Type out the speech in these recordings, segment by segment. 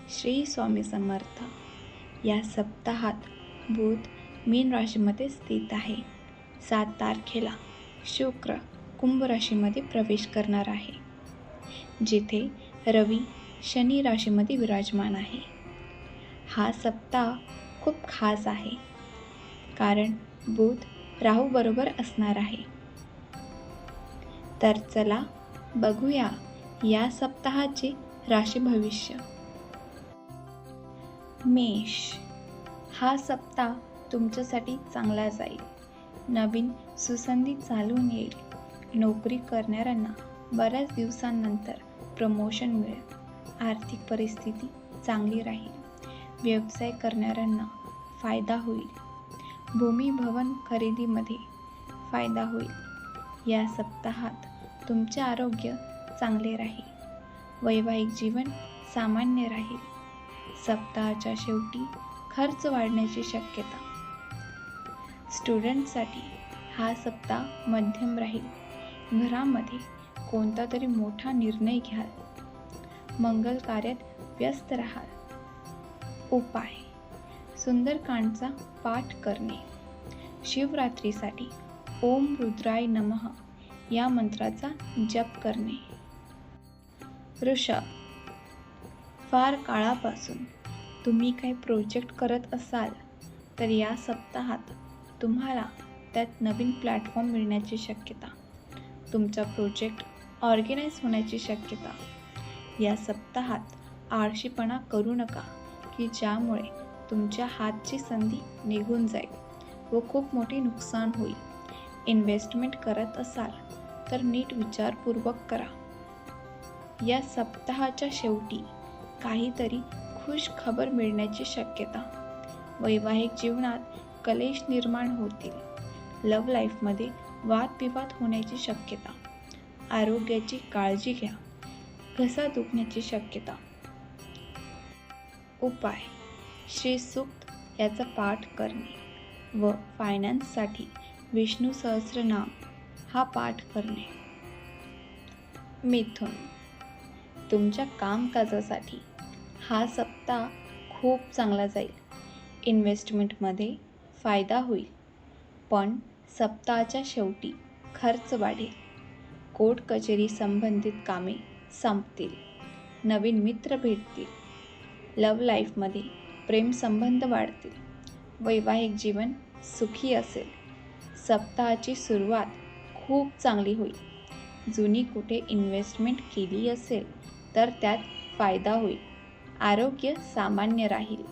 श्री स्वामी समर्थ. या सप्ताहात बुध मीन राशीमध्ये स्थित आहे. 7 तारखेला शुक्र कुंभ राशीमध्ये प्रवेश करणार आहे, जिथे रवी शनी राशीमध्ये विराजमान आहे. हा सप्ताह खूप खास आहे, कारण बुध राहू बरोबर असणार आहे. तर चला बघूया या सप्ताहाचे राशी भविष्य. मेष. हा सप्ताह तुमच्यासाठी चांगला जाईल. नवीन सुसंधी चालून येईल. नोकरी करणाऱ्यांना बऱ्याच दिवसांनंतर प्रमोशन मिळेल. आर्थिक परिस्थिती चांगली राहील. व्यवसाय करणाऱ्यांना फायदा होईल. भूमी भवन खरेदीमध्ये फायदा होईल. या सप्ताहात तुमचे आरोग्य चांगले राहील. वैवाहिक जीवन सामान्य राहील. सप्ताहाच्या शेवटी खर्च वाढण्याची शक्यता. स्टुडंटसाठी हा सप्ताह मध्यम राहील. घरामध्ये कोणता तरी मोठा निर्णय घ्याल. मंगल कार्यात व्यस्त राहाल. उपाय: सुंदरकांडचा पाठ करणे. शिवरात्रीसाठी ओम रुद्राय नमः या मंत्राचा जप करणे. वृषभ. फार काळापासून तुम्ही काही प्रोजेक्ट करत असाल तर या सप्ताहात तुम्हाला त्यात नवीन प्लॅटफॉर्म मिळण्याची शक्यता. तुमचा प्रोजेक्ट ऑर्गनाईज होण्याची शक्यता. या सप्ताहात आळशीपणा करू नका की ज्यामुळे तुमच्या हातची संधी निघून जाईल व खूप मोठी नुकसान होईल. इन्व्हेस्टमेंट करत असाल तर नीट विचारपूर्वक करा. या सप्ताहाच्या शेवटी काहीतरी खुश खबर मिळण्याची शक्यता. वैवाहिक जीवनात कलेश निर्माण होतील. लव्ह लाईफमध्ये वादविवाद होण्याची शक्यता. आरोग्याची काळजी घ्या. घसा दुखण्याची शक्यता. उपाय: श्री सूक्त याचा पाठ करणे व फायनान्ससाठी विष्णू सहस्रनाम हा पाठ करणे. मिथुन. तुमच्या कामकाजासाठी हा सप्ताह खूप चांगला जाईल. इन्व्हेस्टमेंटमध्ये फायदा होईल, पण सप्ताहाच्या शेवटी खर्च वाढेल. कोर्ट कचेरी संबंधित कामे संपतील. नवीन मित्र भेटतील. लव्ह लाईफमध्ये प्रेमसंबंध वाढतील. वैवाहिक जीवन सुखी असेल. सप्ताहाची सुरुवात खूप चांगली होईल. जुनी कुठे इन्व्हेस्टमेंट केली असेल तर त्यात फायदा होईल. आरोग्य सामान्य राहील.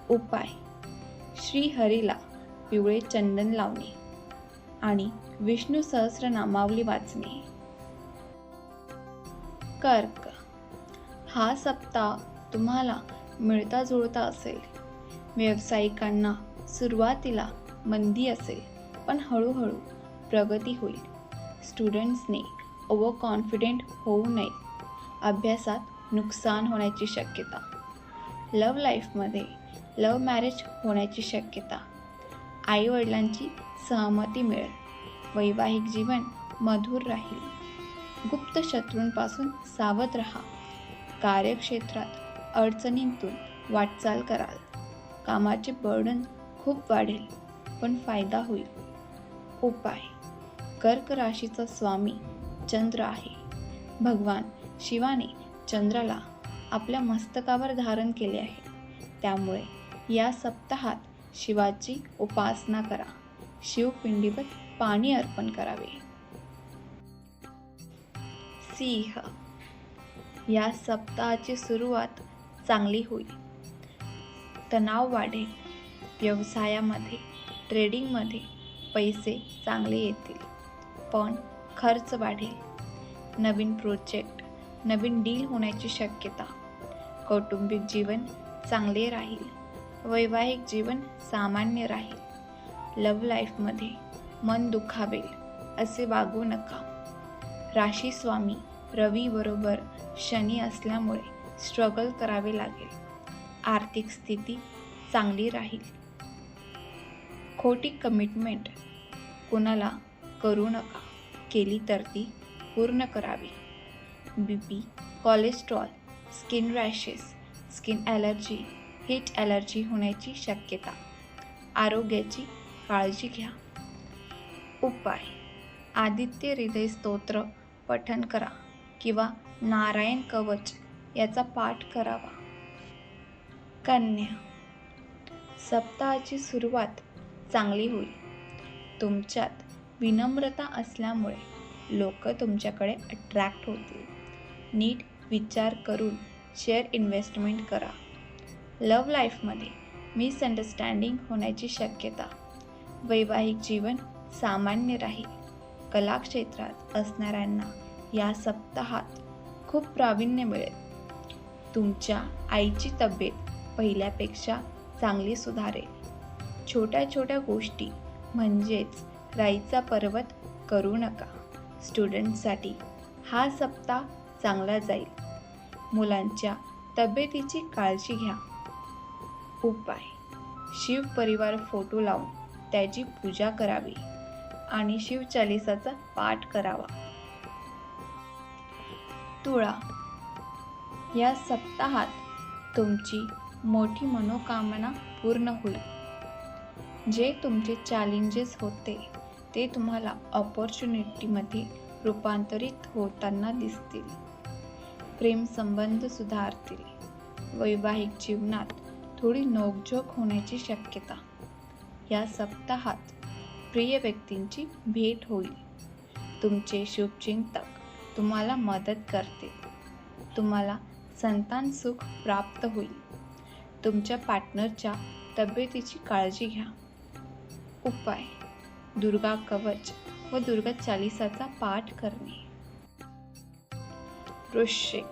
उपाय: श्री हरीला पिवळे चंदन लावणे आणि विष्णू सहस्रनामावली वाचणे. कर्क. हा सप्ताह तुम्हाला मिळता जुळता असेल. व्यावसायिकांना सुरुवातीला मंदी असेल, पण हळूहळू प्रगती होईल. स्टुडंट्सने ओव्हर कॉन्फिडेंट होऊ नये. अभ्यासात नुकसान होण्याची शक्यता. लव्ह लाईफमध्ये लव्ह मॅरेज होण्याची शक्यता. आईवडिलांची सहमती मिळेल. वैवाहिक जीवन मधुर राहील. गुप्त शत्रूंपासून सावध राहा. कार्यक्षेत्रात अडचणींतून वाटचाल कराल. कामाचे बर्डन खूप वाढेल, पण फायदा होईल. उपाय: कर्क राशीचा स्वामी चंद्र आहे. भगवान शिवाने चंद्राला आपल्या मस्तकावर धारण केले आहे. त्यामुळे या सप्ताहात शिवाची उपासना करा. शिवपिंडीवर पाणी अर्पण करावे. सिंह. या सप्ताहाची सुरुवात चांगली होईल. तणाव वाढेल. व्यवसायामध्ये ट्रेडिंगमध्ये पैसे चांगले येतील, पण खर्च वाढेल. नवीन प्रोजेक्ट नवीन डील होण्याची शक्यता. कौटुंबिक जीवन चांगले राहील. वैवाहिक जीवन सामान्य राहील. लव्ह लाईफमध्ये मन दुखावेल असे वागू नका. राशी स्वामी रवी बरोबर शनी असल्यामुळे स्ट्रगल करावे लागेल. आर्थिक स्थिती चांगली राहील. खोटी कमिटमेंट कोणाला करू नका. केली तर ती पूर्ण करावी. BP, cholesterol, skin rashes, skin allergy, heat allergy होण्याची शक्यता. आरोग्याची काळजी घ्या. उपाय: आदित्य हृदय स्तोत्र पठण करा किंवा नारायण कवच याचा पाठ करावा. कन्या, सप्ताहाची सुरुवात चांगली होईल. तुमच्यात विनम्रता असल्यामुळे लोक तुमच्याकडे अट्रॅक्ट होतील. नीट विचार करून शेअर इन्व्हेस्टमेंट करा. लव्ह लाईफमध्ये मिसअंडरस्टँडिंग होण्याची शक्यता. वैवाहिक जीवन सामान्य राहील. कला क्षेत्रात असणाऱ्यांना या सप्ताहात खूप प्रावीण्य मिळेल. तुमच्या आईची तब्येत पहिल्यापेक्षा चांगली सुधारेल. छोट्या छोट्या गोष्टी म्हणजेच राईचा पर्वत करू नका. स्टुडंटसाठी हा सप्ताह चांगला जाईल. मुलांच्या तब्येतीची काळजी घ्या. उपाय: शिव परिवार फोटो लावून त्याची पूजा करावी आणि शिवचालीसाचा पाठ करावा. तुळा, या सप्ताहात तुमची मोठी मनोकामना पूर्ण होईल. जे तुमचे चॅलेंजेस होते ते तुम्हाला ऑपॉर्च्युनिटीमध्ये रूपांतरित होताना दिसतील. प्रेमसंबंध सुधारतील. वैवाहिक जीवनात थोडी नोकझोक होण्याची शक्यता. या सप्ताहात प्रिय व्यक्तींची भेट होईल. तुमचे शुभचिंतक तुम्हाला मदत करतील. तुम्हाला संतान सुख प्राप्त होईल. तुमच्या पार्टनरच्या तब्येतीची काळजी घ्या. उपाय: दुर्गा कवच व दुर्गा चालीसाचा पाठ करणे. वृश्चिक,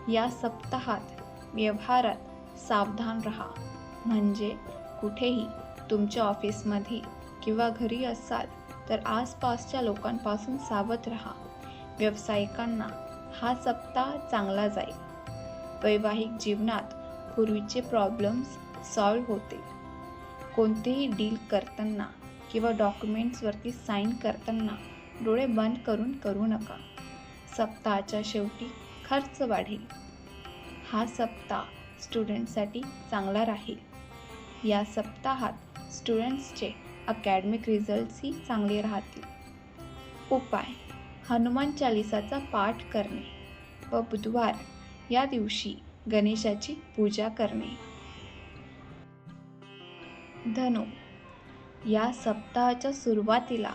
या सप्ताहात व्यवहारात सावधान राहा. म्हणजे कुठेही तुमच्या ऑफिसमध्ये किंवा घरी असाल तर आसपासच्या लोकांपासून सावध राहा. व्यावसायिकांना हा सप्ताह चांगला जाईल. वैवाहिक जीवनात पूर्वीचे प्रॉब्लेम्स सॉल्व्ह होतील. कोणतेही डील करताना किंवा डॉक्युमेंट्सवरती साईन करताना डोळे बंद करून करू नका. सप्ताहाच्या शेवटी खर्च वाढेल. हा सप्ताह स्टुडंटसाठी चांगला राहील. या सप्ताहात स्टुडंट्सचे अकॅडमिक रिझल्ट्सही चांगले राहतील. उपाय: हनुमान चालीसाचा पाठ करणे व बुधवार या दिवशी गणेशाची पूजा करणे. धनु, या सप्ताहाच्या सुरुवातीला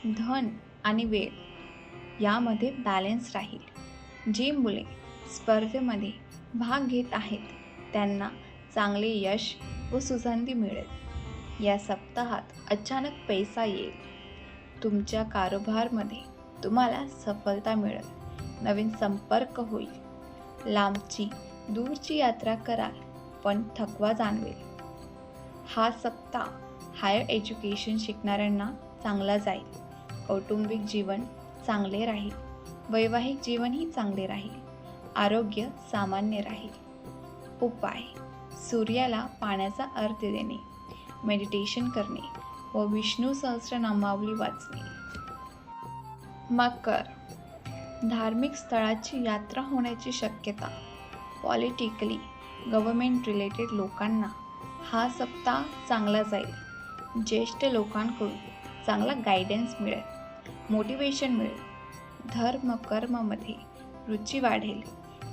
धन आणि वेळ यामध्ये बॅलन्स राहील. जी मुले स्पर्धेमध्ये भाग घेत आहेत त्यांना चांगले यश व सुगंधी मिळेल. या सप्ताहात अचानक पैसा येईल. तुमच्या कारोबारमध्ये तुम्हाला सफलता मिळेल. नवीन संपर्क होईल. लांबची दूरची यात्रा कराल पण थकवा जाणवेल. हा सप्ताह हायर एज्युकेशन शिकणाऱ्यांना चांगला जाईल. कौटुंबिक जीवन चांगले राहील. वैवाहिक जीवनही चांगले राहील. आरोग्य सामान्य राहील. उपाय: सूर्याला पाण्याचा अर्घ्य देणे, मेडिटेशन करणे व विष्णू सहस्रनामावली वाचणे. मकर, धार्मिक स्थळाची यात्रा होण्याची शक्यता. पॉलिटिकली गव्हर्मेंट रिलेटेड लोकांना हा सप्ताह चांगला जाईल. ज्येष्ठ लोकांकडून चांगला गायडन्स मिळेल. मोटिवेशन मिळेल. धर्म कर्ममध्ये रुची वाढेल.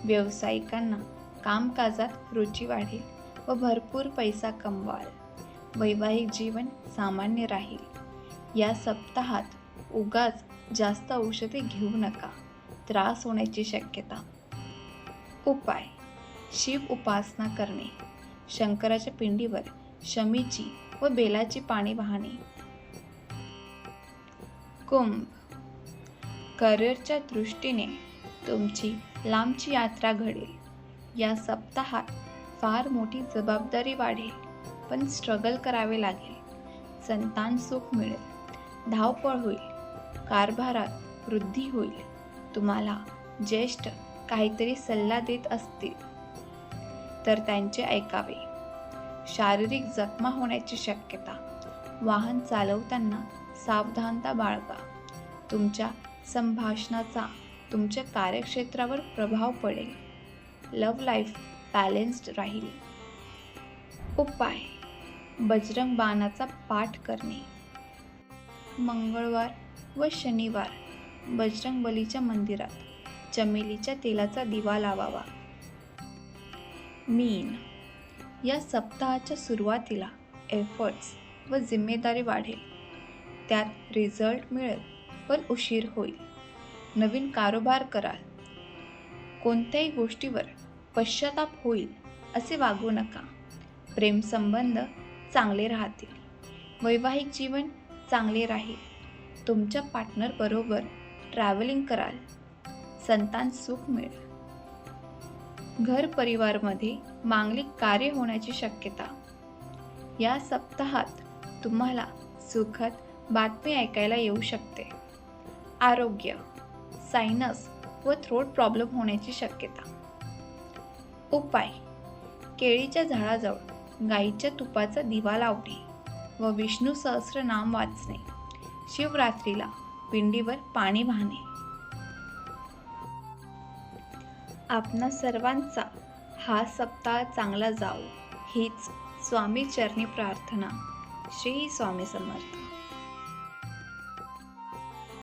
व्यावसायिकांना कामकाजात रुची वाढेल व भरपूर पैसा कमवाल. वैवाहिक जीवन सामान्य राहील. या सप्ताहात उगाच जास्त औषधे घेऊ नका. त्रास होण्याची शक्यता. उपाय: शिव उपासना करणे. शंकराच्या पिंडीवर शमीची व बेलाची पाने वाहणे. कुंभ, करिअरच्या दृष्टीने तुमची लांबची यात्रा घडेल. या सप्ताहात फार मोठी जबाबदारी वाढेल पण स्ट्रगल करावे लागेल. संतान सुख मिळेल. धावपळ होईल. कारभारात वृद्धी होईल. तुम्हाला ज्येष्ठ काहीतरी सल्ला देत असतील तर त्यांचे ऐकावे. शारीरिक जखमा होण्याची शक्यता. वाहन चालवताना सावधानता बाळगा. तुमच्या संभाषणाचा तुमच्या कार्यक्षेत्रावर प्रभाव पडेल. लव्ह लाईफ बॅलेन्स्ड राहील. उपाय: बजरंग बाणाचा पाठ करणे. मंगळवार व शनिवार बजरंगबलीच्या मंदिरात चमेलीच्या तेलाचा दिवा लावावा. मीन: या सप्ताहाच्या सुरुवातीला एफर्ट्स व जिम्मेदारी वाढेल. त्यात रिझल्ट मिळेल पण उशीर होईल. नवीन कारोबार कराल. कोणत्याही गोष्टीवर पश्चाताप होईल असे वागू नका. प्रेमसंबंध चांगले राहतील. वैवाहिक जीवन चांगले राहील. तुमच्या पार्टनर बरोबर ट्रॅव्हलिंग कराल. संतान सुख मिळेल. घर परिवारमध्ये मांगलिक कार्य होण्याची शक्यता. या सप्ताहात तुम्हाला सुखद बातमी ऐकायला येऊ शकते. आरोग्य: सायनस व थ्रोट प्रॉब्लेम होण्याची शक्यता. उपाय: केळीच्या झाडाजवळ गाईच्या तुपाचा दिवा लावणे व विष्णू सहस्रनाम वाचणे. शिवरात्रीला पिंडीवर पाणी वाहणे. आपणा सर्वांचा हा सप्ताह चांगला जावो हीच स्वामी चरणी प्रार्थना. श्री स्वामी समर्थ.